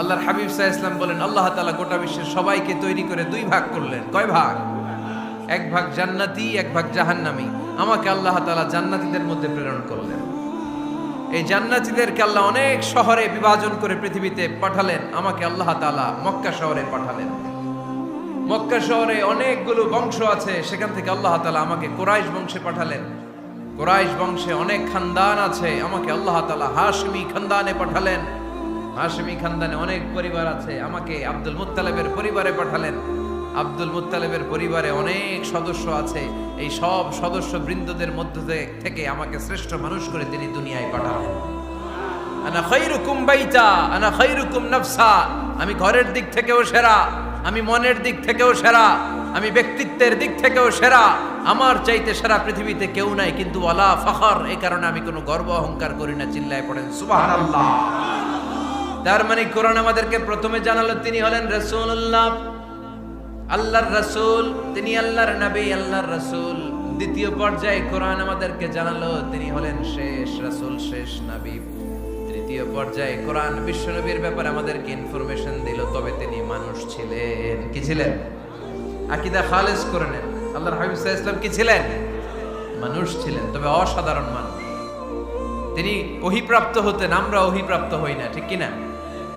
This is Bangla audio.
আল্লাহর হাবিব সাল্লাল্লাহু আলাইহি ওয়াসাল্লাম বলেন, আল্লাহ তাআলা গোটা বিশ্বের সবাইকে তৈরি করে দুই ভাগ করলেন। কয় ভাগ? এক ভাগ জান্নাতি, এক ভাগ জাহান্নামী। আমাকে আল্লাহ তাআলা জান্নাতীদের মধ্যে প্রেরণ করলেন। এই জান্নাতীদেরকে আল্লাহ অনেক শহরে বিভাজন করে পৃথিবীতে পাঠালেন। আমাকে আল্লাহ তাআলা মক্কা শহরে পাঠালেন। মক্কা শহরে অনেকগুলো বংশ আছে, সেখান থেকে আল্লাহ তাআলা আমাকে কুরাইশ বংশে পাঠালেন। কুরাইশ বংশে অনেক খানদান আছে, আমাকে আল্লাহ তাআলা হাশমি খানদানে পাঠালেন। হাশমি খানদানে অনেক পরিবার আছে, আমাকে আব্দুল মুত্তালিবের পরিবারে পাঠালেন। আব্দুল মুত্তালিবের পরিবারে অনেক সদস্য আছে, এই সব সদস্য বৃন্দদের মধ্যে থেকে আমাকে শ্রেষ্ঠ মানুষ করে তিনি দুনিয়ায় পাঠালেন। আনা খায়রুকুম বাইতা আনা খায়রুকুম নাফসা, আমি ঘরের দিক থেকেও সেরা, আমি মনের দিক থেকেও সেরা, আমি ব্যক্তিত্বের দিক থেকেও সেরা। আমার চাইতে সেরা পৃথিবীতে কেউ নাই, কিন্তু ওয়ালা ফখর, এই কারণে আমি কোনো গর্ব অহংকার করি না। চিল্লায় পড়েন সুবহানাল্লাহ। তার মানে কোরআন আমাদেরকে প্রথমে জানালো তিনি হলেন রাসূলুল্লাহ, আল্লাহর রাসূল, তিনি আল্লাহর নবী, আল্লাহর রাসূল। দ্বিতীয় পর্যায়ে কোরআন আমাদেরকে জানালো তিনি হলেন শেষ রাসূল, শেষ নবী। তৃতীয় পর্যায়ে কোরআন বিশ্বনবীর ব্যাপারে আমাদেরকে ইনফরমেশন দিল, তবে তিনি মানুষ ছিলেন। কি ছিলেন? আকীদা খালেস করে নেন। আল্লাহর হাবিব সাল্লাল্লাহু আলাইহি ওয়াসাল্লাম কি ছিলেন? মানুষ ছিলেন, তবে অসাধারণ মানুষ। তিনি ওহীপ্রাপ্ত হতেন, আমরা ওহীপ্রাপ্ত হই না, ঠিক কি না?